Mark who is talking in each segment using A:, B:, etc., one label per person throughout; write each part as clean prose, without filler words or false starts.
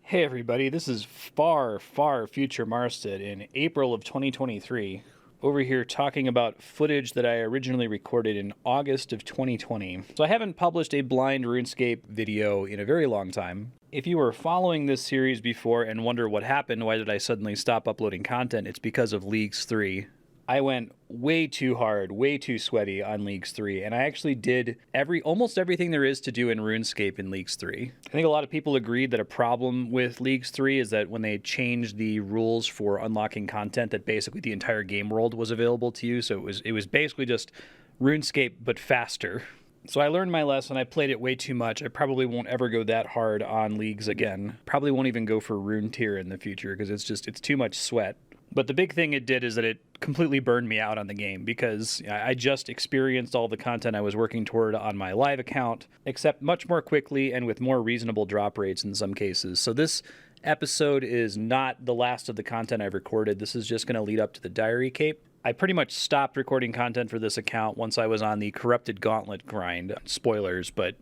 A: Hey everybody, this is far, far future Marstead in April of 2023, over here talking about footage that I originally recorded in August of 2020. So I haven't published a blind RuneScape video in a very long time. If you were following this series before and wonder what happened, why did I suddenly stop uploading content, it's because of Leagues 3. I went way too hard, way too sweaty on Leagues 3, and I actually did almost everything there is to do in RuneScape in Leagues 3. I think a lot of people agreed that a problem with Leagues 3 is that when they changed the rules for unlocking content, that basically the entire game world was available to you, so it was basically just RuneScape but faster. So I learned my lesson. I played it way too much. I probably won't ever go that hard on Leagues again. Probably won't even go for Rune Tier in the future because it's too much sweat. But the big thing it did is that it completely burned me out on the game because I just experienced all the content I was working toward on my live account, except much more quickly and with more reasonable drop rates in some cases. So this episode is not the last of the content I've recorded. This is just going to lead up to the Diary Cape. I pretty much stopped recording content for this account once I was on the Corrupted Gauntlet grind. Spoilers, but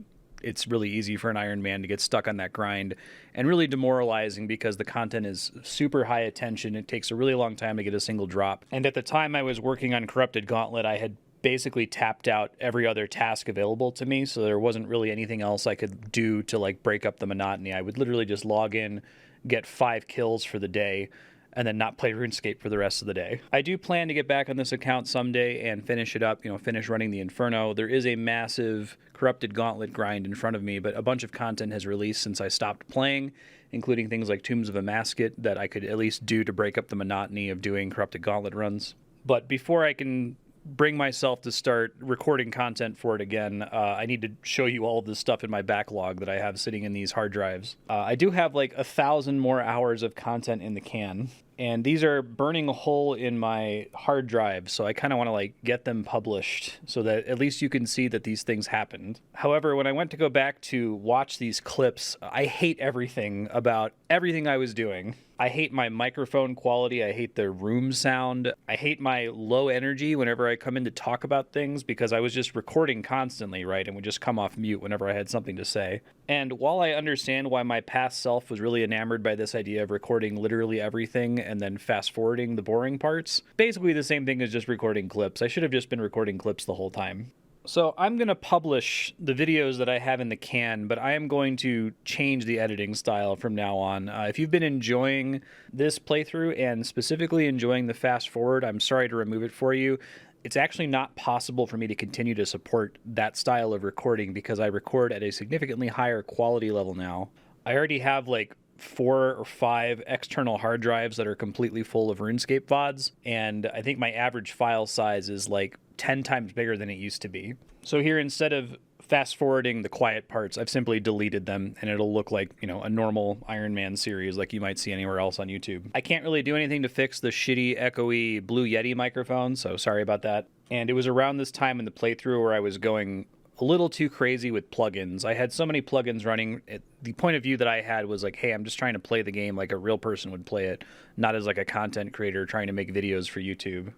A: it's really easy for an Iron Man to get stuck on that grind and really demoralizing because the content is super high attention. It takes a really long time to get a single drop. And at the time I was working on Corrupted Gauntlet, I had basically tapped out every other task available to me, so there wasn't really anything else I could do to like break up the monotony. I would literally just log in, get 5 kills for the day, and then not play RuneScape for the rest of the day. I do plan to get back on this account someday and finish it up, finish running the Inferno. There is a massive Corrupted Gauntlet grind in front of me, but a bunch of content has released since I stopped playing, including things like Tombs of a Masket that I could at least do to break up the monotony of doing Corrupted Gauntlet runs. But before I can bring myself to start recording content for it again, I need to show you all of this stuff in my backlog that I have sitting in these hard drives. I do have like 1,000 more hours of content in the can, and these are burning a hole in my hard drive, so I kind of want to like get them published so that at least you can see that these things happened. However, when I went to go back to watch these clips, I hate everything about everything I was doing. I hate my microphone quality. I hate the room sound. I hate my low energy whenever I come in to talk about things because I was just recording constantly, right? And would just come off mute whenever I had something to say. And while I understand why my past self was really enamored by this idea of recording literally everything and then fast forwarding the boring parts, basically the same thing as just recording clips. I should have just been recording clips the whole time. So I'm going to publish the videos that I have in the can, but I am going to change the editing style from now on. If you've been enjoying this playthrough and specifically enjoying the fast forward, I'm sorry to remove it for you. It's actually not possible for me to continue to support that style of recording because I record at a significantly higher quality level now. I already have like 4 or 5 external hard drives that are completely full of RuneScape VODs, and I think my average file size is like 10 times bigger than it used to be. So here, instead of fast forwarding the quiet parts, I've simply deleted them and it'll look like, a normal Iron Man series like you might see anywhere else on YouTube. I can't really do anything to fix the shitty, echoey Blue Yeti microphone, so sorry about that. And it was around this time in the playthrough where I was going a little too crazy with plugins. I had so many plugins running. The point of view that I had was like, hey, I'm just trying to play the game like a real person would play it, not as like a content creator trying to make videos for YouTube.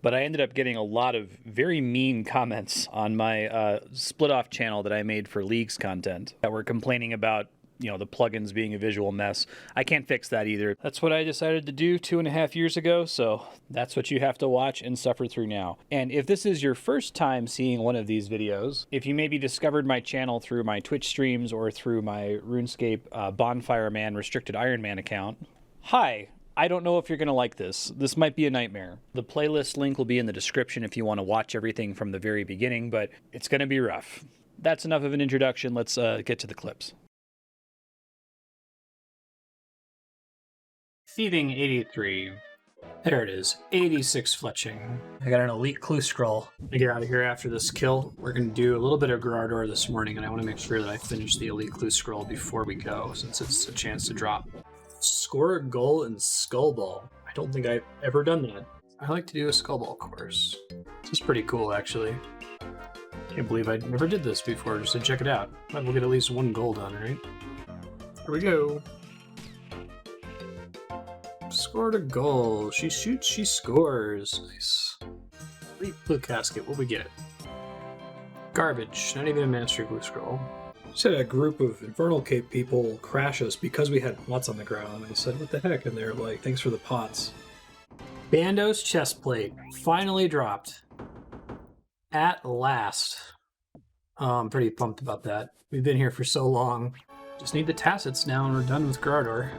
A: But I ended up getting a lot of very mean comments on my split-off channel that I made for Leagues content that were complaining about, the plugins being a visual mess. I can't fix that either. That's what I decided to do 2.5 years ago, so that's what you have to watch and suffer through now. And if this is your first time seeing one of these videos, if you maybe discovered my channel through my Twitch streams or through my RuneScape Bonfire Man Restricted Iron Man account, hi. I don't know if you're going to like this. This might be a nightmare. The playlist link will be in the description if you want to watch everything from the very beginning, but it's going to be rough. That's enough of an introduction. Let's get to the clips. Thieving 83. There it is. 86 fletching. I got an elite clue scroll. To get out of here after this kill, we're going to do a little bit of Gerardor this morning, and I want to make sure that I finish the elite clue scroll before we go, since it's a chance to drop. Score a goal in Skullball. I don't think I've ever done that. I like to do a Skullball course. This is pretty cool, actually. Can't believe I never did this before, just to check it out. Might we'll get at least 1 goal done, right? Here we go. Scored a goal. She shoots, she scores. Nice. Elite Blue Casket, what we get? Garbage. Not even a Mastery Blue Scroll.
B: Just had a group of Infernal Cape people crash us because we had pots on the ground. I said, what the heck? And they're like, thanks for the pots. Bandos chestplate finally dropped. At last. I'm pretty pumped about that. We've been here for so long. Just need the Tacits now and we're done with Gardor.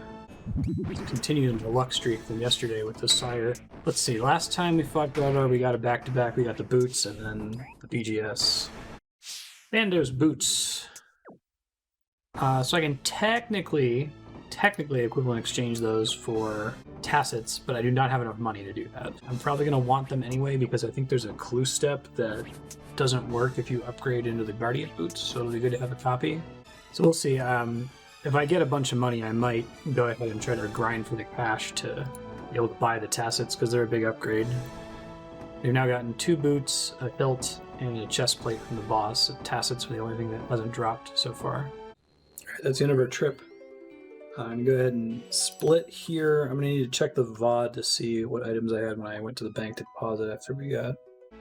B: Continuing the luck streak from yesterday with the Sire. Let's see, last time we fought Gardor, we got a back-to-back. We got the boots and then the BGS. Bandos boots. So I can technically equivalent exchange those for Tacits, but I do not have enough money to do that. I'm probably going to want them anyway because I think there's a clue step that doesn't work if you upgrade into the Guardian boots, so it'll be good to have a copy. So we'll see. If I get a bunch of money, I might go ahead and try to grind for the cash to be able to buy the Tacits because they're a big upgrade. They've now gotten 2 boots, a hilt, and a chest plate from the boss. Tacits were the only thing that hasn't dropped so far. Alright, that's the end of our trip. I'm going to go ahead and split here. I'm going to need to check the VOD to see what items I had when I went to the bank to deposit after we got.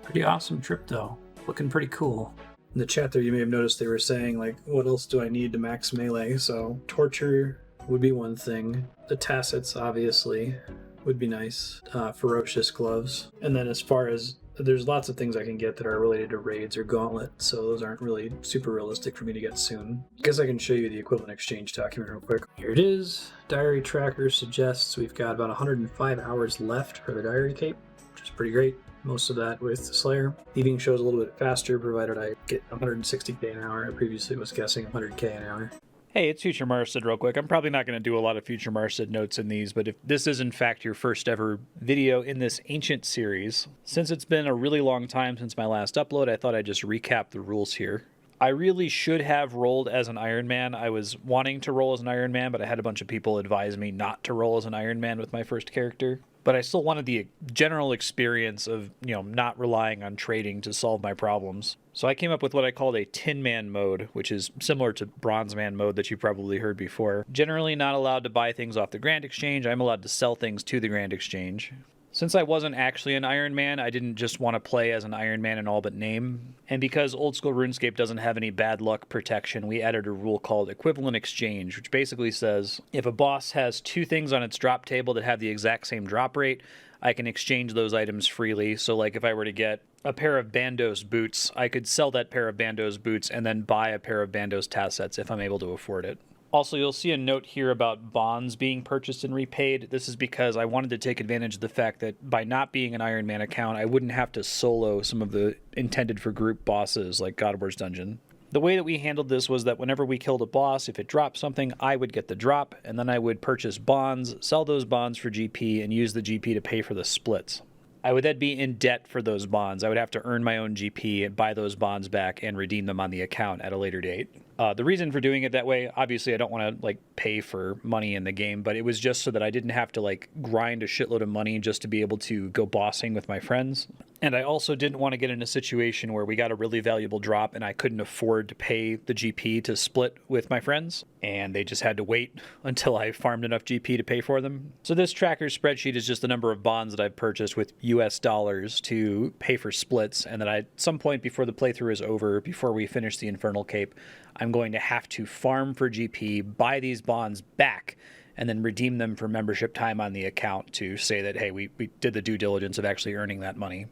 B: Pretty awesome trip though. Looking pretty cool. In the chat there you may have noticed they were saying like, what else do I need to max melee? So torture would be one thing. The Tacits obviously would be nice. Ferocious gloves. And then as far as there's lots of things I can get that are related to raids or gauntlet, so those aren't really super realistic for me to get soon. I guess I can show you the equivalent exchange document real quick. Here it is. Diary tracker suggests we've got about 105 hours left for the diary cape, which is pretty great. Most of that with Slayer. Thieving shows a little bit faster, provided I get 160k an hour. I previously was guessing 100k an hour.
A: Hey, it's Future Marstead real quick. I'm probably not going to do a lot of Future Marstead notes in these, but if this is in fact your first ever video in this Ancient series, since it's been a really long time since my last upload, I thought I'd just recap the rules here. I really should have rolled as an Iron Man. I was wanting to roll as an Iron Man, but I had a bunch of people advise me not to roll as an Iron Man with my first character. But I still wanted the general experience of, not relying on trading to solve my problems. So I came up with what I called a Tin Man mode, which is similar to Bronze Man mode that you probably heard before. Generally not allowed to buy things off the Grand Exchange. I'm allowed to sell things to the Grand Exchange. Since I wasn't actually an Iron Man, I didn't just want to play as an Iron Man in all but name. And because old school RuneScape doesn't have any bad luck protection, we added a rule called Equivalent Exchange, which basically says if a boss has 2 things on its drop table that have the exact same drop rate, I can exchange those items freely. So like if I were to get a pair of Bandos boots, I could sell that pair of Bandos boots and then buy a pair of Bandos Tacits if I'm able to afford it. Also, you'll see a note here about bonds being purchased and repaid. This is because I wanted to take advantage of the fact that by not being an Iron Man account, I wouldn't have to solo some of the intended for group bosses like God of War's Dungeon. The way that we handled this was that whenever we killed a boss, if it dropped something, I would get the drop, and then I would purchase bonds, sell those bonds for GP, and use the GP to pay for the splits. I would then be in debt for those bonds. I would have to earn my own GP and buy those bonds back and redeem them on the account at a later date. The reason for doing it that way, obviously I don't want to pay for money in the game, but it was just so that I didn't have to grind a shitload of money just to be able to go bossing with my friends. And I also didn't want to get in a situation where we got a really valuable drop and I couldn't afford to pay the GP to split with my friends, and they just had to wait until I farmed enough GP to pay for them. So this tracker spreadsheet is just the number of bonds that I've purchased with US dollars to pay for splits, and that at some point before the playthrough is over, before we finish the Infernal Cape, I'm going to have to farm for GP, buy these bonds back, and then redeem them for membership time on the account to say that, hey, we did the due diligence of actually earning that money.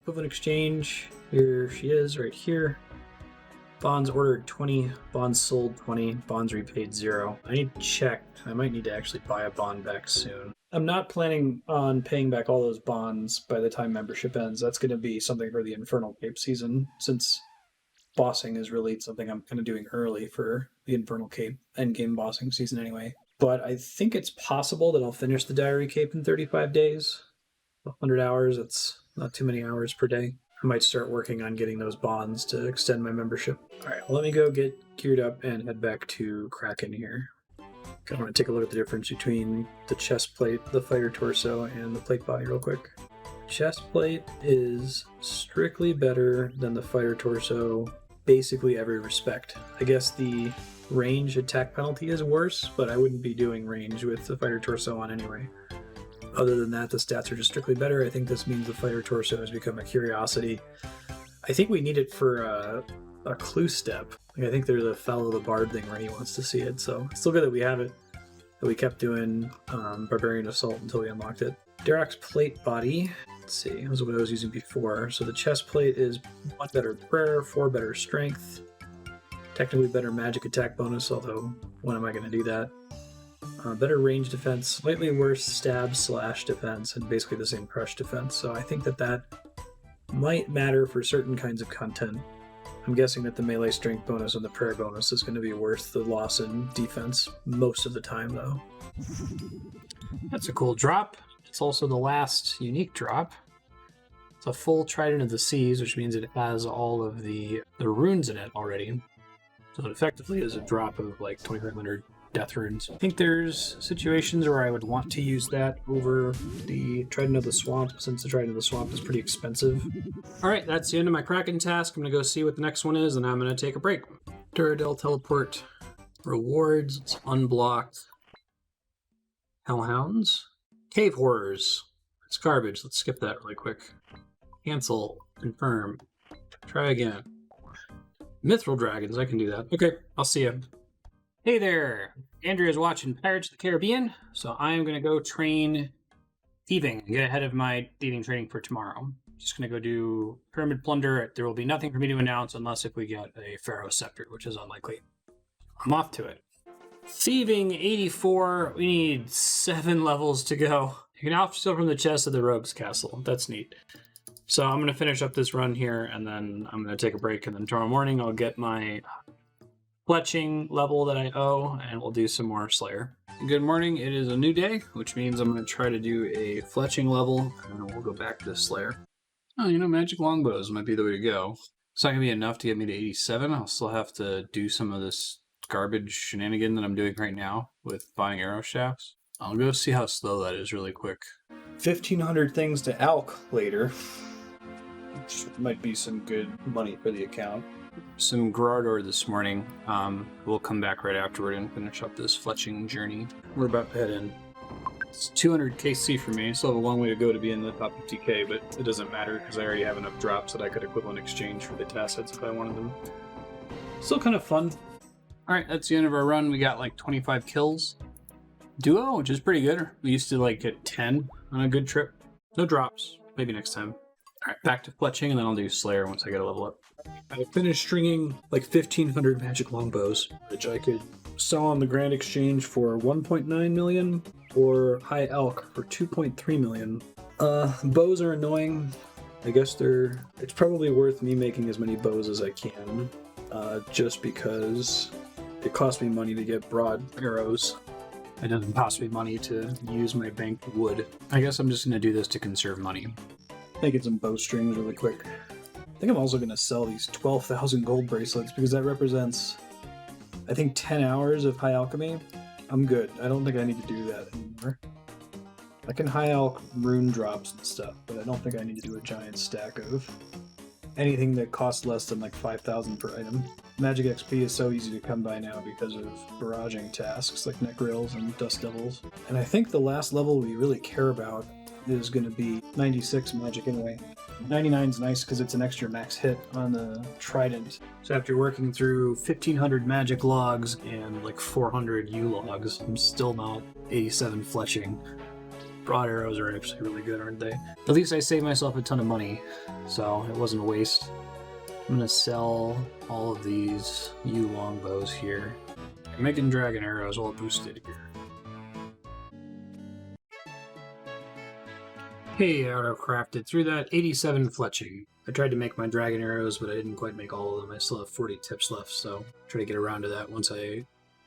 A: Equivalent exchange, here she is right here. Bonds ordered 20, bonds sold 20, bonds repaid 0. I need to check. I might need to actually buy a bond back soon. I'm not planning on paying back all those bonds by the time membership ends. That's going to be something for the Infernal Cape season, since bossing is really something I'm kind of doing early for the Infernal Cape endgame bossing season anyway. But I think it's possible that I'll finish the Diary Cape in 35 days. 100 hours, that's not too many hours per day. I might start working on getting those bonds to extend my membership. All right, well, let me go get geared up and head back to Kraken here. I want to take a look at the difference between the chest plate, the fighter torso, and the plate body real quick. Chest plate is strictly better than the fighter torso, basically every respect. I guess the range attack penalty is worse, but I wouldn't be doing range with the fighter torso on anyway. Other than that, the stats are just strictly better. I think this means the fighter torso has become a curiosity. I think we need it for
B: a clue step. Like, I think there's a Follow the Bard thing where he wants to see it, so it's still good that we have it. That we kept doing Barbarian Assault until we unlocked it. Darok's plate body. Let's see, that was what I was using before. So the chest plate is 1 better prayer, 4 better strength, technically better magic attack bonus, although when am I going to do that? Better range defense, slightly worse stab / defense, and basically the same crush defense. So I think that might matter for certain kinds of content. I'm guessing that the melee strength bonus and the prayer bonus is going to be worth the loss in defense most of the time, though. That's a cool drop. It's also the last unique drop. It's a full Trident of the Seas, which means it has all of the runes in it already. So it effectively is a drop of like 2,500 death runes. I think there's situations where I would want to use that over the Trident of the Swamp, since the Trident of the Swamp is pretty expensive. Alright, that's the end of my Kraken task. I'm going to go see what the next one is, and I'm going to take a break. Duradel Teleport. Rewards. It's unblocked. Hellhounds. Cave Horrors. It's garbage. Let's skip that really quick. Cancel. Confirm. Try again. Mithril Dragons. I can do that. Okay, I'll see you. Hey there! Andrea's watching Pirates of the Caribbean, so I'm going to go train thieving and get ahead of my thieving training for tomorrow. Just going to go do Pyramid Plunder. There will be nothing for me to announce unless if we get a Pharaoh Scepter, which is unlikely. I'm off to it. Thieving 84. We need 7 levels to go. You can now steal from the chest of the Rogue's Castle. That's neat. So I'm going to finish up this run here, and then I'm going to take a break, and then tomorrow morning I'll get my fletching level that I owe, and we'll do some more Slayer. Good morning, it is a new day, which means I'm going to try to do a fletching level, and then we'll go back to Slayer. Oh, you know, magic longbows might be the way to go. It's not going to be enough to get me to 87. I'll still have to do some of this garbage shenanigan that I'm doing right now with buying arrow shafts. I'll go see how slow that is really quick. 1,500 things to alch later, which might be some good money for the account. Some Grardor this morning. We'll come back right afterward and finish up this fletching journey. We're about to head in. It's 200 KC for me. Still have a long way to go to be in the top 50k, but it doesn't matter because I already have enough drops that I could equivalent exchange for the tacits if I wanted them. Still kind of fun. Alright, that's the end of our run. We got like 25 kills. Duo, which is pretty good. We used to like get 10 on a good trip. No drops. Maybe next time. Alright, back to fletching, and then I'll do Slayer once I get a level up. I finished stringing like 1,500 magic longbows, which I could sell on the Grand Exchange for 1.9 million, or High Elk for 2.3 million. Bows are annoying. I guess it's probably worth me making as many bows as I can, just because it costs me money to get broad arrows. It doesn't cost me money to use my banked wood. I guess I'm just going to do this to conserve money. Making some bowstrings really quick. I think I'm also going to sell these 12,000 gold bracelets because that represents, I think, 10 hours of high alchemy. I'm good. I don't think I need to do that anymore. I can high alch rune drops and stuff, but I don't think I need to do a giant stack of anything that costs less than like 5,000 per item. Magic XP is so easy to come by now because of barraging tasks like neck rails and dust devils. And I think the last level we really care about is going to be 96 magic anyway. 99 is nice because it's an extra max hit on the Trident. So after working through 1,500 magic logs and like 400 U logs, I'm still not 87 fletching. Broad arrows are actually really good, aren't they? At least I saved myself a ton of money, so it wasn't a waste. I'm going to sell all of these U longbows here. I'm making dragon arrows all boosted here. Hey, auto crafted through that 87 fletching. I tried to make my dragon arrows, but I didn't quite make all of them. I still have 40 tips left, so try to get around to that once I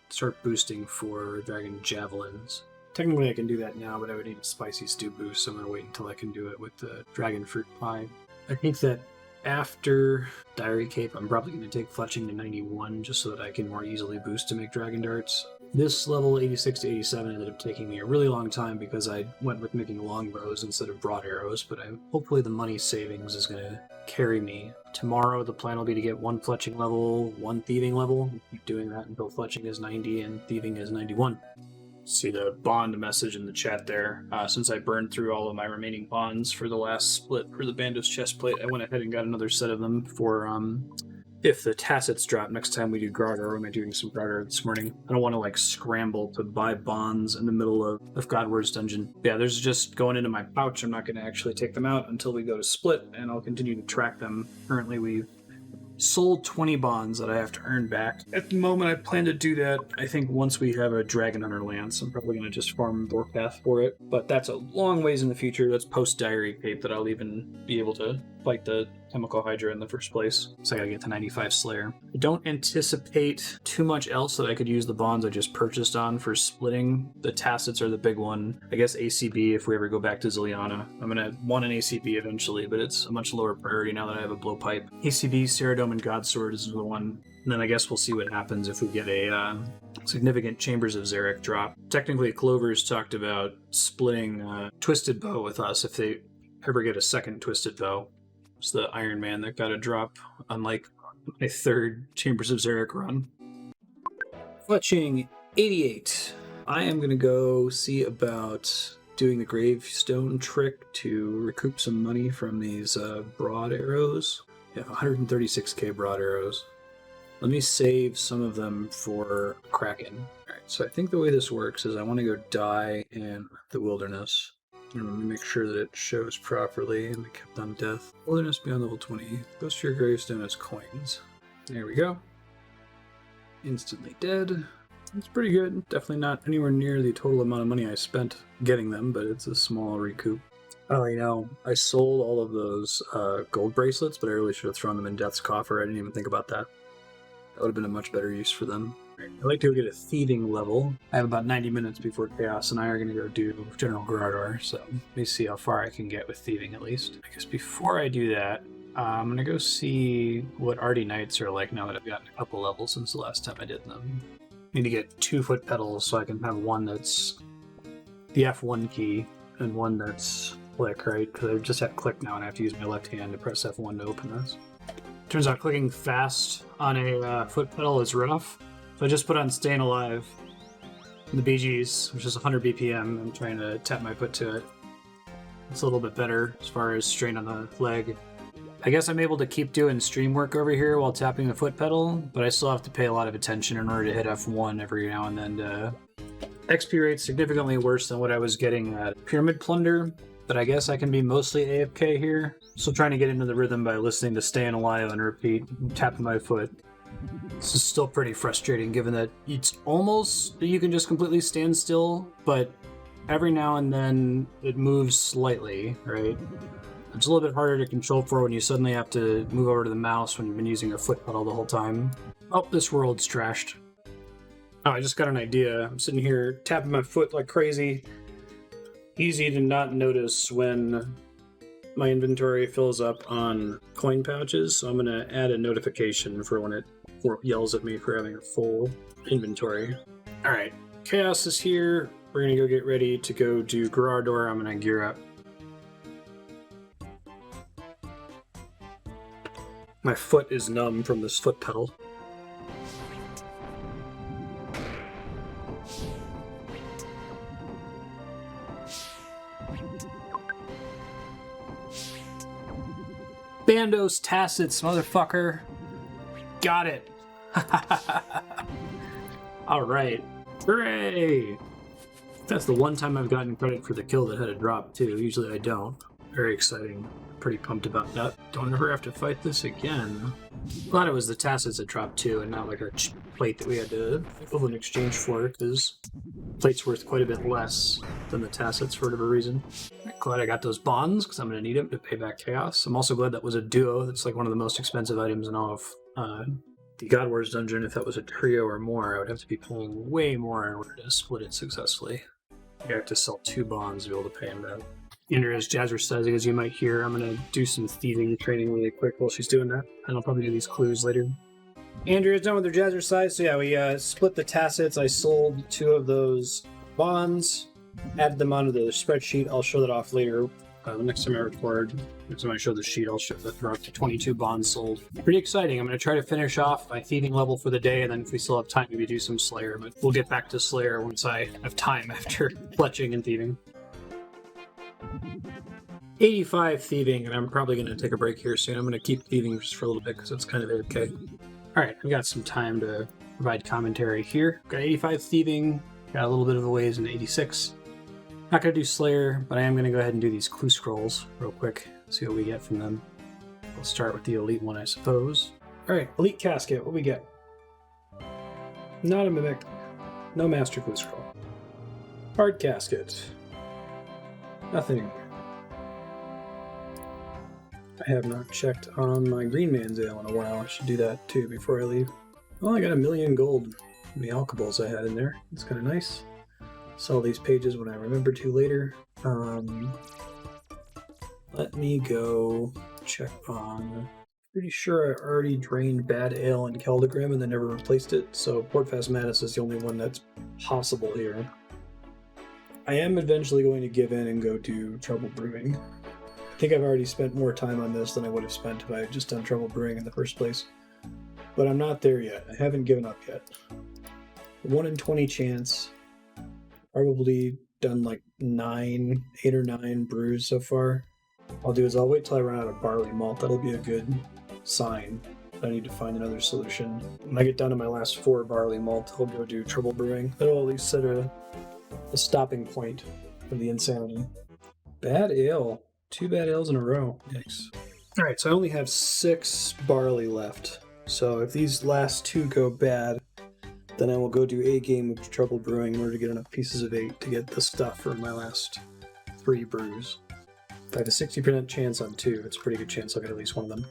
B: start boosting for dragon javelins. Technically I can do that now, but I would need a spicy stew boost, so I'm going to wait until I can do it with the dragon fruit pie. I think that after Diary Cape, I'm probably going to take fletching to 91 just so that I can more easily boost to make dragon darts. This level 86 to 87 ended up taking me a really long time because I went with making longbows instead of broad arrows, but hopefully the money savings is going to carry me. Tomorrow the plan will be to get 1 fletching level, 1 thieving level. Keep doing that until fletching is 90 and thieving is 91. See the bond message in the chat there. Since I burned through all of my remaining bonds for the last split for the Bandos chest plate, I went ahead and got another set of them for if the tacits drop next time we do Grogger. I'm doing some Grogger this morning. I don't want to like scramble to buy bonds in the middle of Godward's dungeon. Yeah, there's just going into my pouch. I'm not going to actually take them out until we go to split, and I'll continue to track them. Currently, we've sold 20 bonds that I have to earn back. At the moment, I plan to do that. I think once we have a Dragon Hunter Lance, I'm probably going to just farm Warpath for it. But that's a long ways in the future. That's post-Diary Cape that I'll even be able to fight the Chemical Hydra in the first place. So I gotta get to 95 Slayer. I don't anticipate too much else that I could use the bonds I just purchased on for splitting. The Tacits are the big one. I guess ACB if we ever go back to Ziliana. I'm gonna want an ACB eventually, but it's a much lower priority now that I have a blowpipe. ACB, Ceradome, and Godsword is the one. And then I guess we'll see what happens if we get a significant Chambers of Xeric drop. Technically, Clover's talked about splitting Twisted Bow with us if they ever get a second Twisted Bow. It's the Iron Man that got a drop on like my third Chambers of Xeric run. Fletching 88. I am going to go see about doing the gravestone trick to recoup some money from these broad arrows. Yeah, 136k broad arrows. Let me save some of them for Kraken. Alright, so I think the way this works is I want to go die in the wilderness. Let me make sure that it shows properly and kept on death. Wilderness beyond level 20. Goes to your gravestone as coins. There we go. Instantly dead. It's pretty good. Definitely not anywhere near the total amount of money I spent getting them, but it's a small recoup. Oh, you know, I sold all of those gold bracelets, but I really should have thrown them in Death's Coffer. I didn't even think about that. That would have been a much better use for them. I'd like to go get a thieving level. I have about 90 minutes before Chaos and I are going to go do General Gerardor, so let me see how far I can get with thieving at least. I guess before I do that, I'm going to go see what Arty Knights are like now that I've gotten a couple levels since the last time I did them. Need to get 2 foot pedals so I can have one that's the F1 key and one that's click, right? Because I just have click now and I have to use my left hand to press F1 to open this. Turns out clicking fast on a foot pedal is rough. So I just put on Staying Alive, the BGs, which is 100 BPM. I'm trying to tap my foot to it. It's a little bit better as far as strain on the leg. I guess I'm able to keep doing stream work over here while tapping the foot pedal, but I still have to pay a lot of attention in order to hit F1 every now and then. XP rate's significantly worse than what I was getting at Pyramid Plunder, but I guess I can be mostly AFK here. Still trying to get into the rhythm by listening to Staying Alive on repeat, tapping my foot. This is still pretty frustrating given that it's almost you can just completely stand still, but every now and then it moves slightly, right? It's a little bit harder to control for when you suddenly have to move over to the mouse when you've been using a foot pedal the whole time. Oh, this world's trashed. Oh, I just got an idea. I'm sitting here tapping my foot like crazy. Easy to not notice when my inventory fills up on coin pouches, so I'm going to add a notification for when it yells at me for having a full inventory. Alright, Chaos is here. We're going to go get ready to go do Gerardor. I'm going to gear up. My foot is numb from this foot pedal. Bandos Tacits, motherfucker. Got it. Alright. Hooray! That's the one time I've gotten credit for the kill that had a drop, too. Usually I don't. Very exciting. Pretty pumped about that. Don't ever have to fight this again. Glad it was the Tacits that dropped, too, and not like our plate that we had to go in exchange for, because plate's worth quite a bit less than the Tacits for whatever reason. Glad I got those bonds, because I'm going to need them to pay back Chaos. I'm also glad that was a duo. That's like one of the most expensive items in all of the God Wars dungeon. If that was a trio or more, I would have to be paying way more in order to split it successfully. I have to sell 2 bonds to be able to pay him back. Andrea's jazzercising, as you might hear. I'm going to do some thieving training really quick while she's doing that. And I'll probably do these clues later. Andrea's done with her jazzercise. So yeah, we split the Tacits. I sold 2 of those bonds. Added them onto the spreadsheet. I'll show that off later. Next time I record, next time I show the sheet, I'll show that we're up to 22 bonds sold. Pretty exciting. I'm going to try to finish off my thieving level for the day, and then if we still have time, maybe do some Slayer. But we'll get back to Slayer once I have time after fletching and thieving. 85 thieving, and I'm probably going to take a break here soon. I'm going to keep thieving just for a little bit because it's kind of okay. All right, I've got some time to provide commentary here. Got 85 thieving, got a little bit of a ways in 86. Not going to do Slayer, but I am going to go ahead and do these clue scrolls real quick, see what we get from them. We'll start with the elite one, I suppose. All right, elite casket, what we get? Not a mimic, no master clue scroll. Hard casket, nothing. I have not checked on my Green Man's Ale in a while. I should do that too before I leave. Well, I got 1,000,000 gold from the alcohols I had in there. It's kind of nice. Sell these pages when I remember to later. Let me go check on... Pretty sure I already drained Bad Ale and Keldegrim and then never replaced it, so Portfast Madness is the only one that's possible here. I am eventually going to give in and go do Trouble Brewing. I think I've already spent more time on this than I would have spent if I had just done Trouble Brewing in the first place. But I'm not there yet. I haven't given up yet. 1 in 20 chance. Probably done like 8 or 9 brews so far. I'll do is I'll wait till I run out of barley malt. That'll be a good sign that I need to find another solution. When I get down to my last 4 barley malt, I'll go do Trouble Brewing. That'll at least set a stopping point for the insanity. Bad Ale. 2 bad ales in a row. Yikes. Alright, so I only have 6 barley left. So if these last 2 go bad, then I will go do a game of Trouble Brewing in order to get enough pieces of 8 to get the stuff for my last 3 brews. If I have a 60% chance on 2, it's a pretty good chance I'll get at least one of them.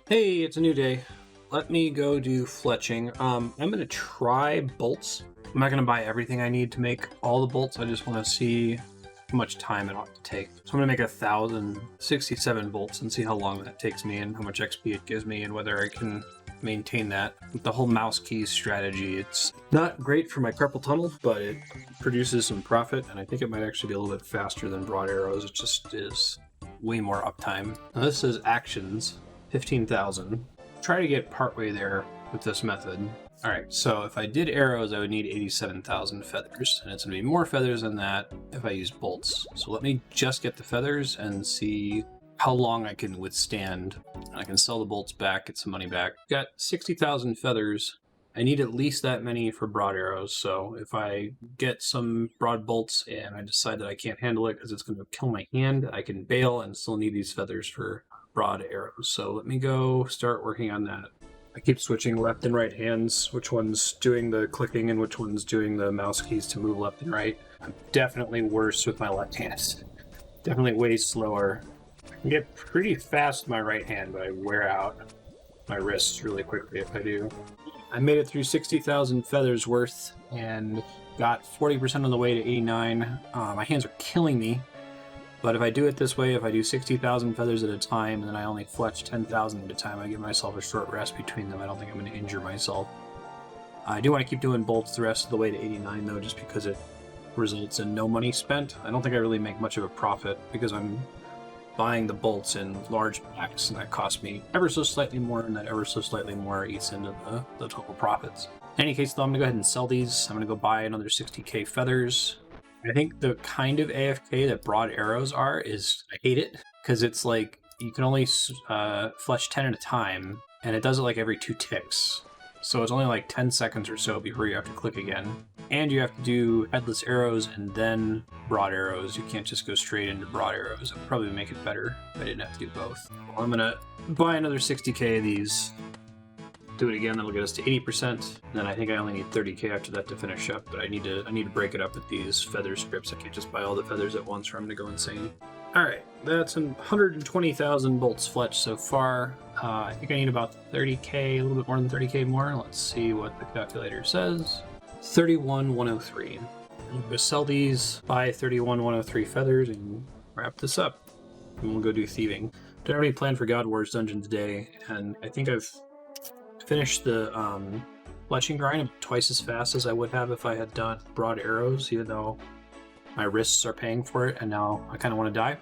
B: Hey, it's a new day. Let me go do fletching. I'm going to try bolts. I'm not going to buy everything I need to make all the bolts. I just want to see how much time it ought to take. So I'm going to make 1,067 bolts and see how long that takes me and how much XP it gives me and whether I can maintain that. With the whole mouse keys strategy, it's not great for my carpal tunnel, but it produces some profit, and I think it might actually be a little bit faster than broad arrows. It just is way more uptime. Now this says actions, 15,000. Try to get partway there with this method. All right, so if I did arrows, I would need 87,000 feathers, and it's gonna be more feathers than that if I use bolts. So let me just get the feathers and see how long I can withstand. I can sell the bolts back, get some money back. Got 60,000 feathers. I need at least that many for broad arrows, so if I get some broad bolts and I decide that I can't handle it because it's going to kill my hand, I can bail and still need these feathers for broad arrows. So let me go start working on that. I keep switching left and right hands, which one's doing the clicking and which one's doing the mouse keys to move left and right. I'm definitely worse with my left hand. Definitely way slower. I can get pretty fast with my right hand, but I wear out my wrists really quickly if I do. I made it through 60,000 feathers worth and got 40% on the way to 89. My hands are killing me, but if I do it this way, if I do 60,000 feathers at a time, and then I only fletch 10,000 at a time, I give myself a short rest between them. I don't think I'm going to injure myself. I do want to keep doing bolts the rest of the way to 89, though, just because it results in no money spent. I don't think I really make much of a profit because I'm buying the bolts in large packs, and that costs me ever so slightly more, and that ever so slightly more eats into the total profits. In any case, though, I'm going to go ahead and sell these. I'm going to go buy another 60k feathers. I think the kind of AFK that broad arrows are is, I hate it, because it's like, you can only fletch 10 at a time, and it does it like every 2 ticks. So it's only like 10 seconds or so before you have to click again. And you have to do headless arrows and then broad arrows. You can't just go straight into broad arrows. It would probably make it better if I didn't have to do both. Well, I'm gonna buy another 60k of these. Do it again, that'll get us to 80%. And then I think I only need 30k after that to finish up, but I need to break it up with these feather scripts. I can't just buy all the feathers at once or I'm gonna go insane. Alright, that's 120,000 bolts fletched so far. I think I need about 30k, a little bit more than 30k more. Let's see what the calculator says. 31,103. I'm gonna sell these, buy 31,103 feathers, and wrap this up. And we'll go do thieving. Don't have any plan for God Wars dungeon today, and I think I've finished the fletching grind twice as fast as I would have if I had done broad arrows, even though my wrists are paying for it, and now I kind of want to die.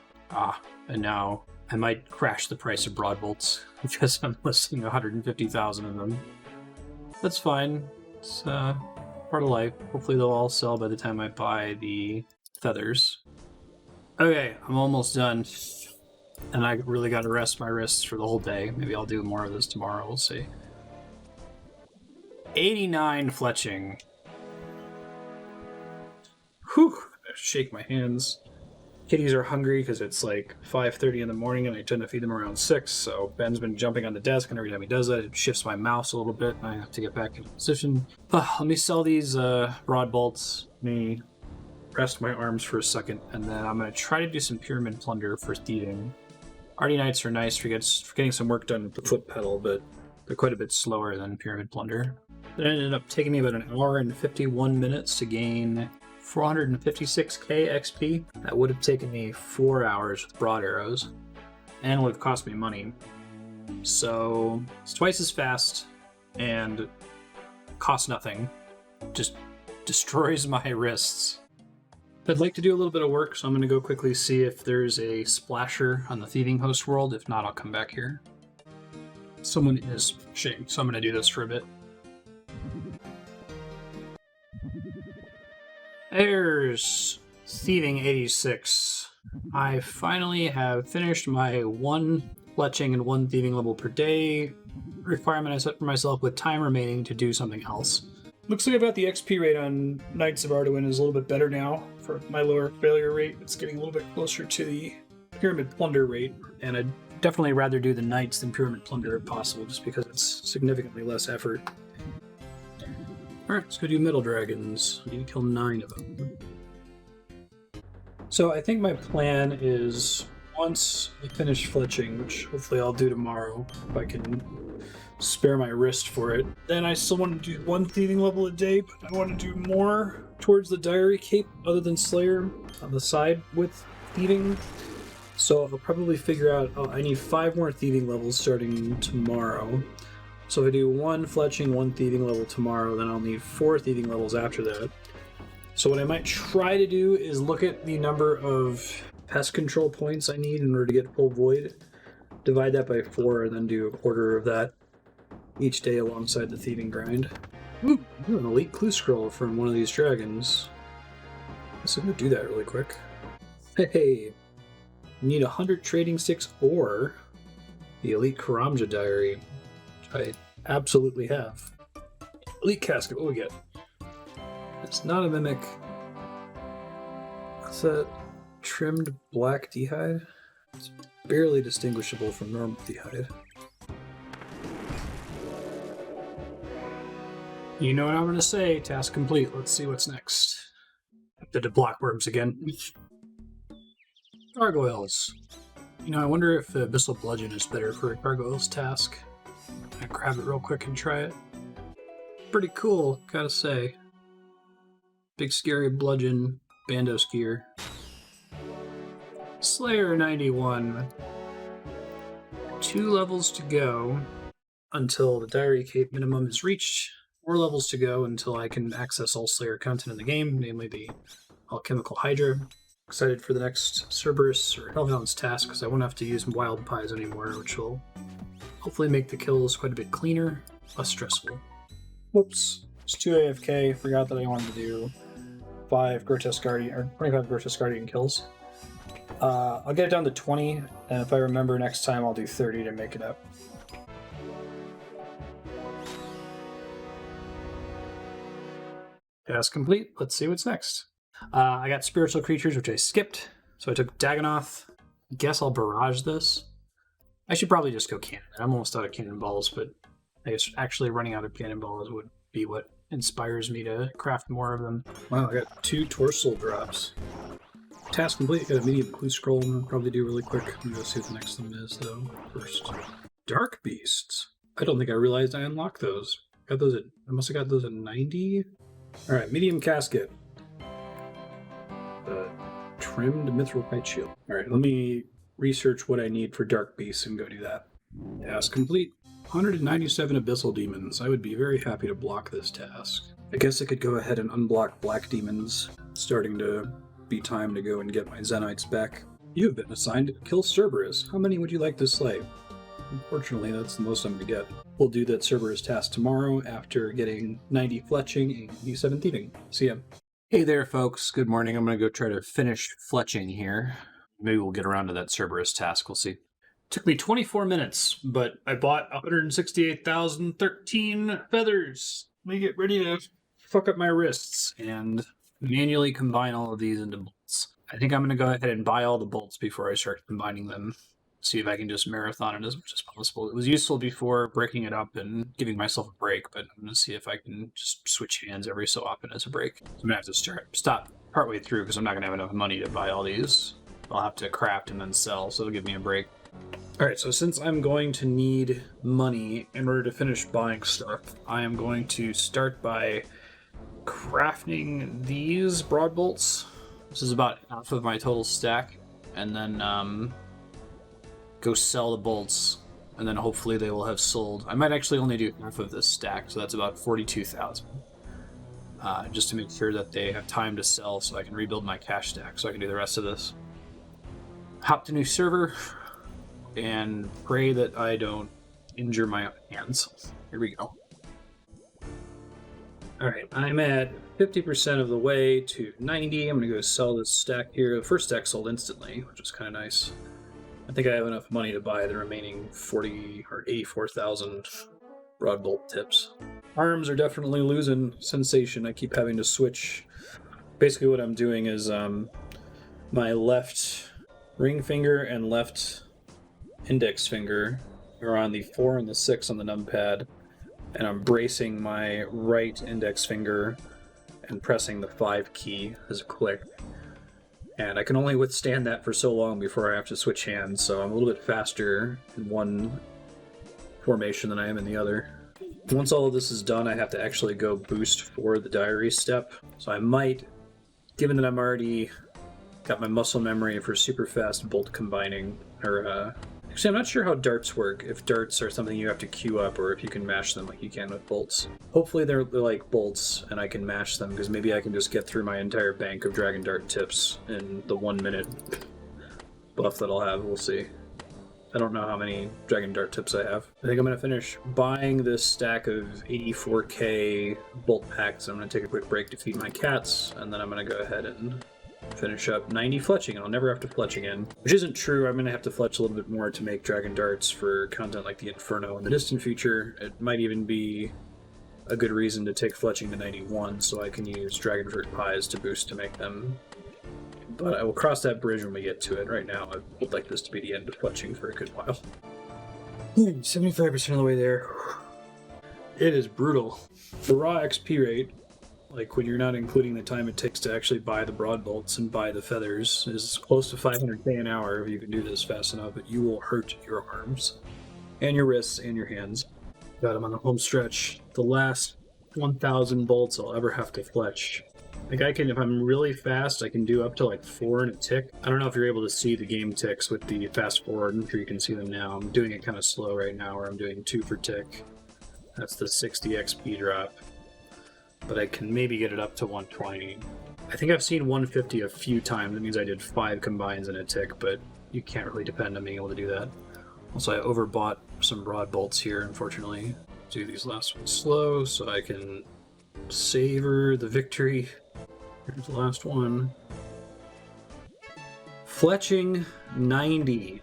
B: And now I might crash the price of broad bolts because I'm listing 150,000 of them. That's fine. It's part of life. Hopefully they'll all sell by the time I buy the feathers. Okay, I'm almost done. And I really got to rest my wrists for the whole day. Maybe I'll do more of this tomorrow, we'll see. 89 fletching. Whew, I shake my hands. Kitties are hungry because it's like 5:30 in the morning and I tend to feed them around 6, so Ben's been jumping on the desk, and every time he does that, it shifts my mouse a little bit and I have to get back into position. Let me sell these broad bolts. Let me rest my arms for a second, and then I'm going to try to do some pyramid plunder for thieving. Arty Knights are nice for getting some work done with the foot pedal, but they're quite a bit slower than pyramid plunder. It ended up taking me about an hour and 51 minutes to gain 456k XP. That would have taken me 4 hours with broad arrows, and would have cost me money. So it's twice as fast and costs nothing. Just destroys my wrists. I'd like to do a little bit of work, so I'm going to go quickly see if there's a splasher on the thieving host world. If not, I'll come back here. Someone is splashing, so I'm going to do this for a bit. There's thieving 86. I finally have finished my 1 fletching and 1 thieving level per day requirement I set for myself, with time remaining to do something else. Looks like about the XP rate on Knights of Arduin is a little bit better now for my lower failure rate. It's getting a little bit closer to the Pyramid Plunder rate, and I'd definitely rather do the Knights than Pyramid Plunder if possible, just because it's significantly less effort. Alright, let's go do Metal Dragons. I need to kill 9 of them. So I think my plan is, once I finish fletching, which hopefully I'll do tomorrow if I can spare my wrist for it, then I still want to do 1 thieving level a day, but I want to do more towards the Diary Cape other than Slayer on the side with thieving. So I'll probably figure out, I need 5 more thieving levels starting tomorrow. So if I do 1 fletching, 1 thieving level tomorrow, then I'll need 4 thieving levels after that. So what I might try to do is look at the number of pest control points I need in order to get full void, divide that by 4, and then do a quarter of that each day alongside the thieving grind. Ooh, an elite clue scroll from one of these dragons. Guess I'm gonna do that really quick. Hey, need 100 trading sticks or the elite Karamja diary, which I absolutely have. Elite casket, what do we get? It's not a mimic. It's a trimmed black d'hide. It's barely distinguishable from normal d'hide. You know what I'm going to say. Task complete. Let's see what's next. Did the blockworms again. Gargoyles. You know, I wonder if Abyssal Bludgeon is better for a Gargoyles task. I grab it real quick and try it. Pretty cool, gotta say. Big scary bludgeon, bando skier. Slayer 91. 2 levels to go until the Diary Cape minimum is reached. 4 levels to go until I can access all Slayer content in the game, namely the Alchemical Hydra. Excited for the next Cerberus or Hellhound's task, because I won't have to use Wild Pies anymore, which will hopefully make the kills quite a bit cleaner, less stressful. Whoops, it's 2 AFK, forgot that I wanted to do 5 Grotesque Guardian, or 25 Grotesque Guardian kills. I'll get it down to 20, and if I remember next time I'll do 30 to make it up. Task complete. Let's see what's next. I got spiritual creatures, which I skipped. So I took Dagonoth. Guess I'll barrage this. I should probably just go cannon. I'm almost out of cannonballs, but I guess actually running out of cannonballs would be what inspires me to craft more of them. Wow, I got 2 Torsoul drops. Task complete. Got a medium clue scroll. I'll probably do really quick. I'm gonna see what the next one is, though. First, Dark Beasts. I don't think I realized I unlocked those. Got those at. I must have got those at 90. All right, medium casket. Trimmed mithril kite shield. All right, let me research what I need for Dark Beasts and go do that. Task complete. 197 Abyssal Demons. I would be very happy to block this task. I guess I could go ahead and unblock Black Demons. It's starting to be time to go and get my Zenites back. You have been assigned to kill Cerberus. How many would you like to slay? Unfortunately, that's the most I'm going to get. We'll do that Cerberus task tomorrow after getting 90 fletching and 87 thieving. See ya. Hey there, folks. Good morning. I'm going to go try to finish fletching here. Maybe we'll get around to that Cerberus task. We'll see. Took me 24 minutes, but I bought 168,013 feathers. Let me get ready to fuck up my wrists and manually combine all of these into bolts. I think I'm going to go ahead and buy all the bolts before I start combining them. See if I can just marathon it as much as possible. It was useful before breaking it up and giving myself a break, but I'm going to see if I can just switch hands every so often as a break. So I'm going to have to stop partway through because I'm not going to have enough money to buy all these. I'll have to craft and then sell, so it'll give me a break. Alright, so since I'm going to need money in order to finish buying stuff, I am going to start by crafting these broad bolts. This is about half of my total stack, and then go sell the bolts, and then hopefully they will have sold. I might actually only do half of this stack, so that's about 42,000. Just to make sure that they have time to sell so I can rebuild my cash stack so I can do the rest of this. Hop to new server and pray that I don't injure my hands. Here we go. Alright, I'm at 50% of the way to 90. I'm going to go sell this stack here. The first stack sold instantly, which is kind of nice. I think I have enough money to buy the remaining 40 or 84,000 broad bolt tips. Arms are definitely losing sensation. I keep having to switch. Basically what I'm doing is my left ring finger and left index finger are on the 4 and the 6 on the numpad, and I'm bracing my right index finger and pressing the 5 key as a click. And I can only withstand that for so long before I have to switch hands, so I'm a little bit faster in one formation than I am in the other. Once all of this is done, I have to actually go boost for the diary step. So I might, given that I'm already got my muscle memory for super fast bolt combining, or actually I'm not sure how darts work, if darts are something you have to queue up or if you can mash them like you can with bolts. Hopefully they're like bolts and I can mash them, because maybe I can just get through my entire bank of dragon dart tips in the 1 minute buff that I'll have. We'll see. I don't know how many dragon dart tips I have. I think I'm going to finish buying this stack of 84k bolt packs. I'm going to take a quick break to feed my cats, and then I'm going to go ahead and finish up 90 fletching, and I'll never have to fletch again. Which isn't true. I'm going to have to fletch a little bit more to make dragon darts for content like the Inferno in the distant future. It might even be a good reason to take fletching to 91 so I can use dragon fruit pies to boost to make them. But I will cross that bridge when we get to it. Right now, I would like this to be the end of fletching for a good while. 75% of the way there. It is brutal. The raw XP rate, like when you're not including the time it takes to actually buy the broad bolts and buy the feathers, is close to 500k an hour if you can do this fast enough, but you will hurt your arms and your wrists and your hands. Got them on the home stretch. The last 1,000 bolts I'll ever have to fletch. Like I can, if I'm really fast, I can do up to like 4 in a tick. I don't know if you're able to see the game ticks with the fast forward. I'm sure you can see them now. I'm doing it kind of slow right now, where I'm doing 2 per tick. That's the 60 XP drop. But I can maybe get it up to 120. I think I've seen 150 a few times. That means I did 5 combines in a tick, but you can't really depend on being able to do that. Also, I overbought some broad bolts here, unfortunately. Do these last ones slow so I can savor the victory. Here's the last one. Fletching 90.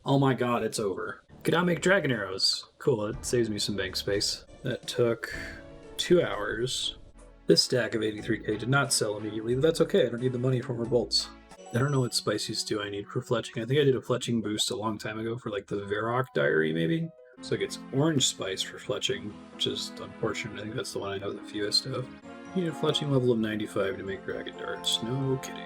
B: Oh my god, it's over. Can now make dragon arrows. Cool, it saves me some bank space. That took 2 hours. This stack of 83k did not sell immediately, but that's okay. I don't need the money for more bolts. I don't know what spicy stew I need for fletching. I think I did a fletching boost a long time ago for like the Varrock diary, maybe? So it gets orange spice for fletching, which is unfortunate. I think that's the one I have the fewest of. You need a fletching level of 95 to make dragon darts. No kidding.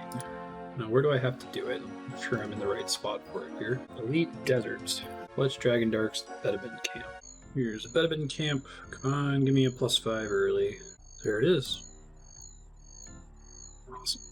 B: Now, where do I have to do it? I'm sure I'm in the right spot for it here. Elite Deserts. Fletch dragon darts, Bedabin Camp. Here's a Bedabin Camp. Come on, give me a +5 early. There it is. Awesome.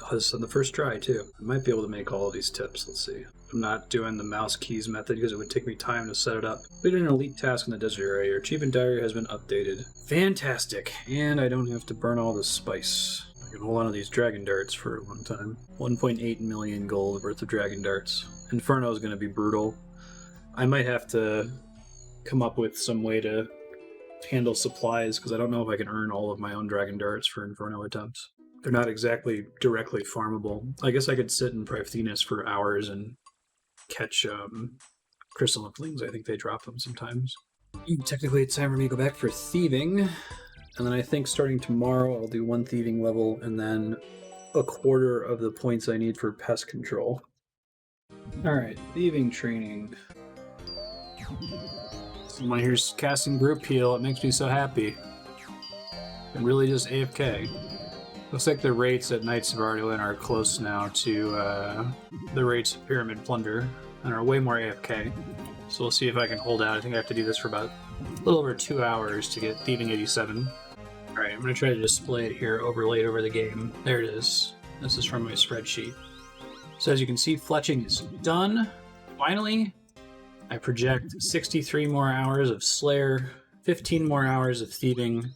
B: Oh, this is on the first try, too. I might be able to make all of these tips. Let's see. I'm not doing the mouse keys method because it would take me time to set it up. We did an elite task in the desert area. Your achievement diary has been updated. Fantastic. And I don't have to burn all this spice. I can hold on to these dragon darts for a long time. 1.8 million gold worth of dragon darts. Inferno is going to be brutal. I might have to come up with some way to handle supplies because I don't know if I can earn all of my own dragon darts for Inferno attempts. They're not exactly directly farmable. I guess I could sit in Priphthenus for hours and catch crystal inklings. I think they drop them sometimes. Technically, it's time for me to go back for thieving. And then I think starting tomorrow, I'll do 1 thieving level and then a quarter of the points I need for pest control. Alright, thieving training. Someone here's casting group heal. It makes me so happy. I'm really just AFK. Looks like the rates at Knights of Arduin are close now to the rates of Pyramid Plunder and are way more AFK. So we'll see if I can hold out. I think I have to do this for about a little over 2 hours to get Thieving 87. Alright, I'm going to try to display it here, overlaid over the game. There it is. This is from my spreadsheet. So as you can see, fletching is done. Finally, I project 63 more hours of Slayer, 15 more hours of Thieving,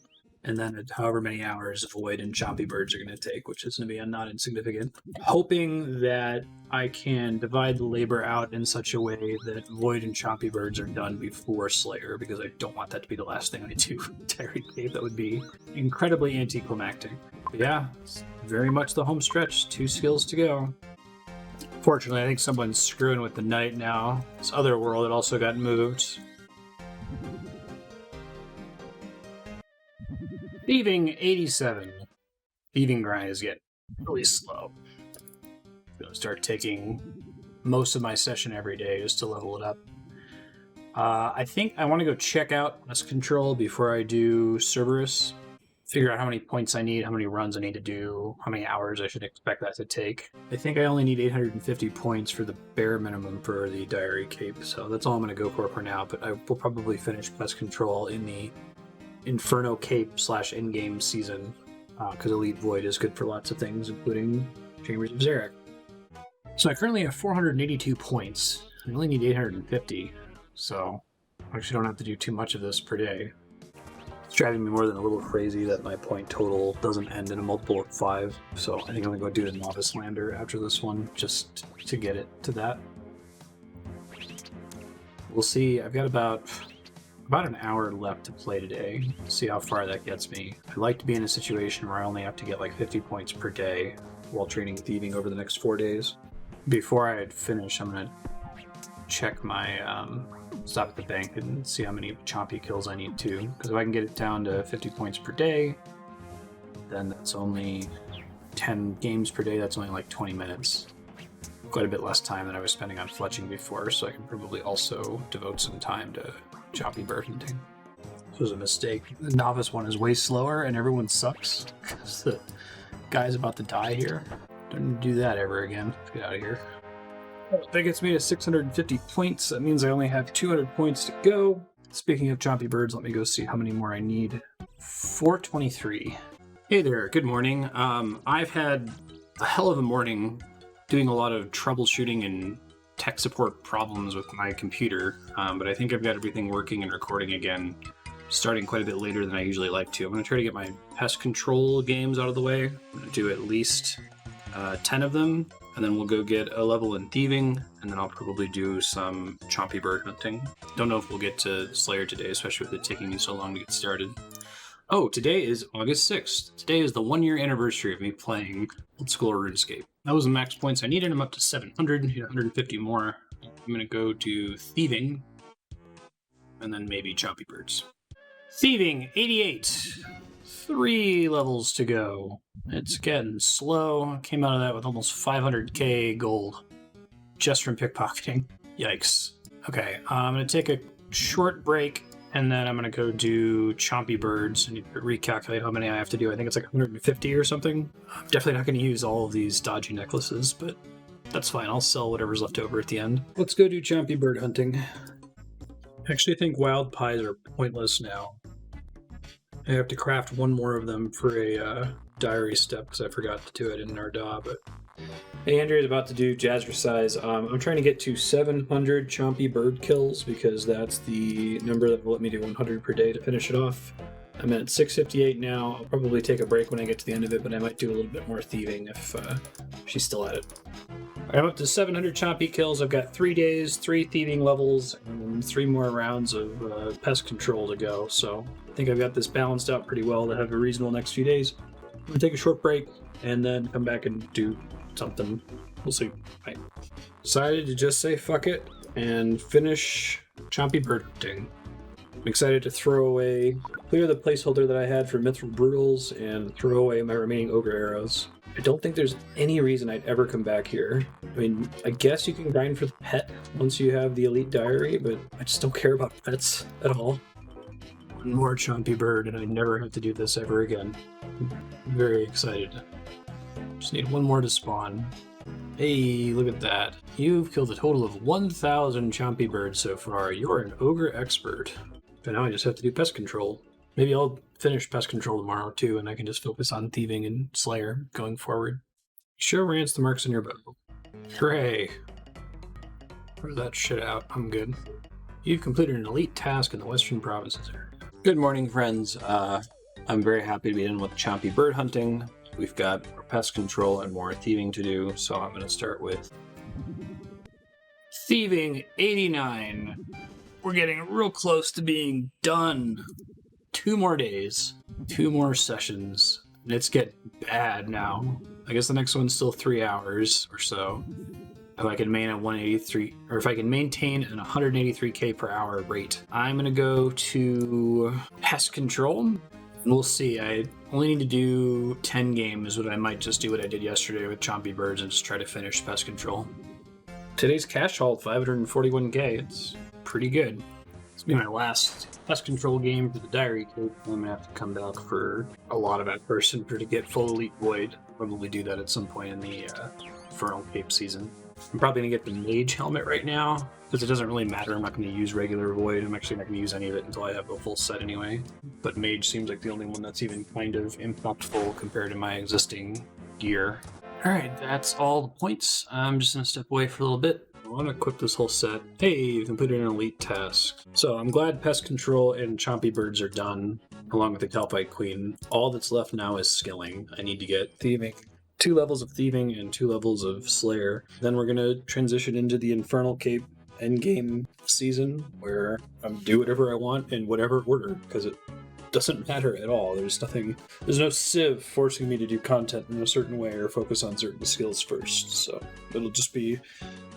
B: and then however many hours Void and Chompy Birds are going to take, which is going to be not insignificant. Hoping that I can divide the labor out in such a way that Void and Chompy Birds are done before Slayer, because I don't want that to be the last thing I do for Diary Cave. That would be incredibly anticlimactic. But yeah, it's very much the home stretch. 2 skills to go. Fortunately, I think someone's screwing with the night now. This other world, it also got moved. Thieving 87. Thieving grind is getting really slow. I'm gonna start taking most of my session every day just to level it up. I think I want to go check out pest control before I do Cerberus. Figure out how many points I need, how many runs I need to do, how many hours I should expect that to take. I think I only need 850 points for the bare minimum for the Diary Cape, so that's all I'm going to go for now, but I will probably finish pest control in the Inferno Cape / Endgame season, because Elite Void is good for lots of things, including Chambers of Xeric. So I currently have 482 points. I only need 850, so I actually don't have to do too much of this per day. It's driving me more than a little crazy that my point total doesn't end in a multiple of 5, so I think I'm going to go do the Novice Lander after this one, just to get it to that. We'll see. I've got about an hour left to play today. See how far that gets me. I'd like to be in a situation where I only have to get like 50 points per day while training Thieving over the next 4 days. Before I finish, I'm going to check my stop at the bank and see how many chompy kills I need to. Because if I can get it down to 50 points per day, then that's only 10 games per day. That's only like 20 minutes. Quite a bit less time than I was spending on fletching before, so I can probably also devote some time to chompy bird hunting. This was a mistake. The novice one is way slower and everyone sucks because the guy's about to die here. Don't do that ever again. Let's get out of here. That gets me to 650 points. That means I only have 200 points to go. Speaking of chompy birds, let me go see how many more I need. 423. Hey there, good morning. I've had a hell of a morning doing a lot of troubleshooting and tech support problems with my computer, but I think I've got everything working and recording again, starting quite a bit later than I usually like to. I'm going to try to get my pest control games out of the way. I'm going to do at least 10 of them, and then we'll go get a level in thieving, and then I'll probably do some chompy bird hunting. Don't know if we'll get to Slayer today, especially with it taking me so long to get started. Oh, today is August 6th. Today is the 1-year anniversary of me playing old school RuneScape. That was the max points I needed. I'm up to 700, need 150 more. I'm going to go do thieving, and then maybe chompy birds. Thieving, 88. 3 levels to go. It's getting slow. Came out of that with almost 500k gold just from pickpocketing. Yikes. Okay, I'm going to take a short break, and then I'm going to go do chompy birds. I need to recalculate how many I have to do. I think it's like 150 or something. I'm definitely not going to use all of these dodgy necklaces, but that's fine. I'll sell whatever's left over at the end. Let's go do chompy bird hunting. I actually think wild pies are pointless now. I have to craft 1 more of them for a diary step because I forgot to do it in Narda, but... Hey, Andrea's about to do Jazzercise. I'm trying to get to 700 chompy bird kills because that's the number that will let me do 100 per day to finish it off. I'm at 658 now. I'll probably take a break when I get to the end of it, but I might do a little bit more thieving if she's still at it. I'm up to 700 chompy kills. I've got 3 days, 3 thieving levels, and 3 more rounds of pest control to go. So I think I've got this balanced out pretty well to have a reasonable next few days. I'm going to take a short break and then come back and do something. We'll see. I decided to just say fuck it and finish chompy bird hunting. I'm excited to clear the placeholder that I had for Mithril Brutals and throw away my remaining Ogre Arrows. I don't think there's any reason I'd ever come back here. I mean, I guess you can grind for the pet once you have the Elite Diary, but I just don't care about pets at all. One more chompy bird, and I never have to do this ever again. I'm very excited. Just need one more to spawn. Hey, look at that. You've killed a total of 1,000 chompy birds so far. You're an ogre expert. But now I just have to do pest control. Maybe I'll finish pest control tomorrow too, and I can just focus on thieving and slayer going forward. Show Rance the marks on your bow. Hooray. Throw that shit out. I'm good. You've completed an elite task in the Western Provinces area.
C: Good morning, friends. I'm very happy to be in with chompy bird hunting. We've got pest control and more thieving to do, so I'm going to start with
B: Thieving 89. We're getting real close to being done. 2 more days, 2 more sessions, and it's getting bad now. I guess the next one's still 3 hours or so. If I can maintain a 183, or if I can maintain an 183k per hour rate, I'm gonna go to pest control, and we'll see. I only need to do 10 games, but I might just do what I did yesterday with chompy birds and just try to finish pest control. Today's cash haul, 541k. It's pretty good. This will be my last pest control game for the diary code. I'm gonna have to come back for a lot of that person to get full elite void. Probably do that at some point in the Infernal Cape season. I'm probably gonna get the mage helmet right now because it doesn't really matter. I'm not gonna use regular void. I'm actually not gonna use any of it until I have a full set anyway. But mage seems like the only one that's even kind of impactful compared to my existing gear. All right, that's all the points. I'm just gonna step away for a little bit. I want to equip this whole set. Hey, you completed an elite task. So I'm glad pest control and chompy birds are done, along with the Calpite Queen. All that's left now is skilling. I need to get thieving. 2 levels of thieving and 2 levels of slayer. Then we're going to transition into the Infernal Cape endgame season, where I'm do whatever I want in whatever order, because it doesn't matter at all. There's no sieve forcing me to do content in a certain way or focus on certain skills first. So it'll just be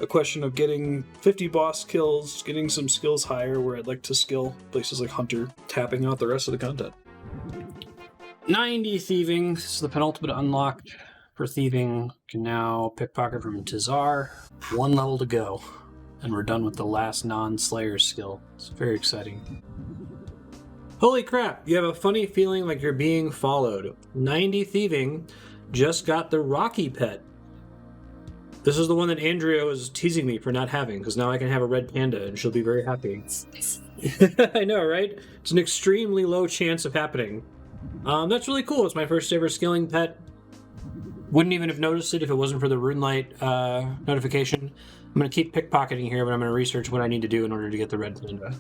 B: a question of getting 50 boss kills, getting some skills higher where I'd like to skill, places like Hunter, tapping out the rest of the content. 90 thieving. This is the penultimate unlock for thieving. Can now pickpocket from Tizar. 1 level to go, and we're done with the last non-slayer skill. It's very exciting. Holy crap, you have a funny feeling like you're being followed. 90 thieving just got the Rocky pet. This is the one that Andrea was teasing me for not having, because now I can have a red panda and she'll be very happy. I know, right? It's an extremely low chance of happening. That's really cool. It's my first ever skilling pet. Wouldn't even have noticed it if it wasn't for the RuneLight notification. I'm going to keep pickpocketing here, but I'm going to research what I need to do in order to get the red panda.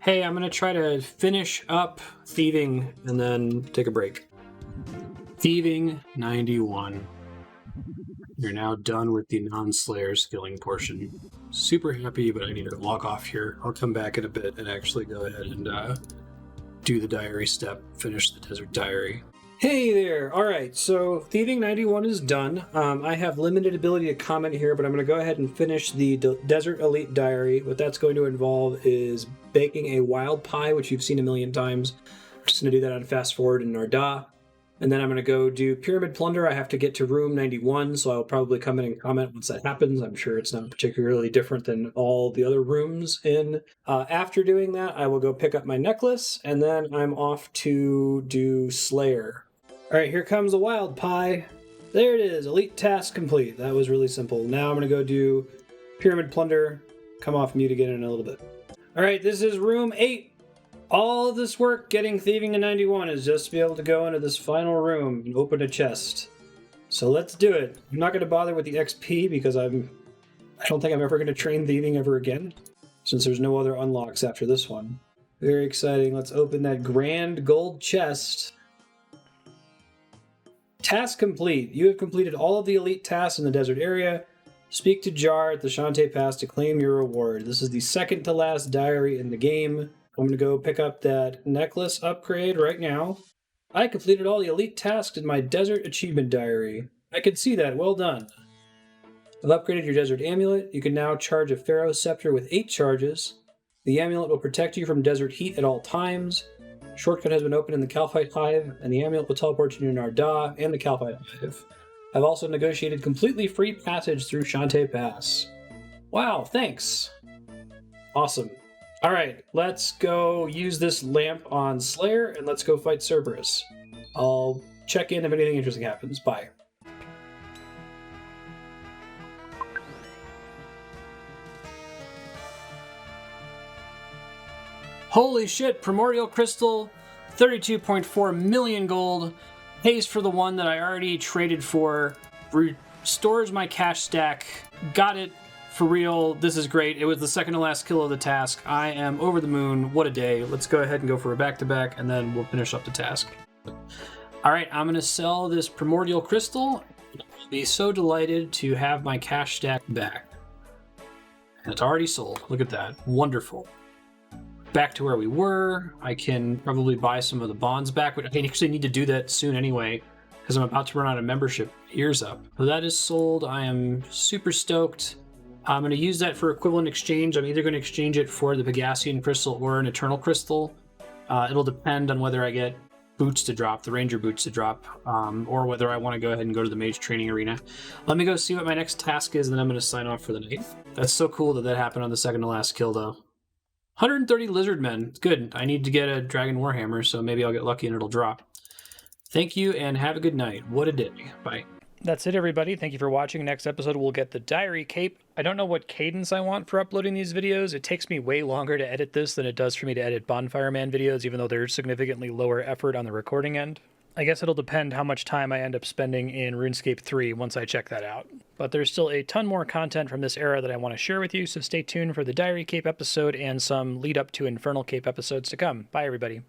B: Hey, I'm going to try to finish up thieving and then take a break. Thieving 91. You're now done with the non-slayer skilling portion. Super happy, but I need to log off here. I'll come back in a bit and actually go ahead and do the diary step, finish the desert diary. Hey there! Alright, so Thieving 91 is done. I have limited ability to comment here, but I'm going to go ahead and finish the Desert Elite Diary. What that's going to involve is baking a wild pie, which you've seen a million times. I'm just going to do that on fast forward in Narda. And then I'm going to go do Pyramid Plunder. I have to get to room 91, so I'll probably come in and comment once that happens. I'm sure it's not particularly different than all the other rooms in. After doing that, I will go pick up my necklace, and then I'm off to do Slayer. All right, here comes the wild pie. There it is, elite task complete. That was really simple. Now I'm gonna go do Pyramid Plunder, come off mute again in a little bit. All right, this is room 8. All of this work getting thieving to 91 is just to be able to go into this final room and open a chest. So let's do it. I'm not gonna bother with the XP because I don't think I'm ever gonna train thieving ever again, since there's no other unlocks after this one. Very exciting. Let's open that grand gold chest. Task complete. You have completed all of the elite tasks in the desert area. Speak to Jar at the Shantae Pass to claim your reward. This is the second to last diary in the game. I'm going to go pick up that necklace upgrade right now. I completed all the elite tasks in my desert achievement diary. I can see that. Well done. I've upgraded your desert amulet. You can now charge a Pharaoh scepter with 8 charges. The amulet will protect you from desert heat at all times. Shortcut has been opened in the Calphite Hive, and the amulet will teleport you to Narda and the Calphite Hive. I've also negotiated completely free passage through Shantae Pass. Wow, thanks. Awesome. All right, let's go use this lamp on Slayer, and let's go fight Cerberus. I'll check in if anything interesting happens. Bye. Holy shit, Primordial Crystal, 32.4 million gold, pays for the one that I already traded for, restores my cash stack, got it for real, this is great. It was the second to last kill of the task. I am over the moon, what a day. Let's go ahead and go for a back-to-back, and then we'll finish up the task. Alright, I'm going to sell this Primordial Crystal. I'll be so delighted to have my cash stack back. And it's already sold, look at that, wonderful. Back to where we were. I can probably buy some of the bonds back, but I actually need to do that soon anyway, because I'm about to run out of membership. Ears up. So that is sold. I am super stoked. I'm going to use that for equivalent exchange. I'm either going to exchange it for the Pegassian Crystal or an Eternal Crystal. It'll depend on whether I get boots to drop, the Ranger boots to drop, or whether I want to go ahead and go to the Mage Training Arena. Let me go see what my next task is, and then I'm going to sign off for the night. That's so cool that that happened on the second to last kill, though. 130 lizard men. Good. I need to get a dragon warhammer, so maybe I'll get lucky and it'll drop. Thank you and have a good night. What a day. Bye.
A: That's it, everybody. Thank you for watching. Next episode, we'll get the diary cape. I don't know what cadence I want for uploading these videos. It takes me way longer to edit this than it does for me to edit Bonfire Man videos, even though they're significantly lower effort on the recording end. I guess it'll depend how much time I end up spending in RuneScape 3 once I check that out. But there's still a ton more content from this era that I want to share with you, so stay tuned for the Diary Cape episode and some lead up to Infernal Cape episodes to come. Bye, everybody.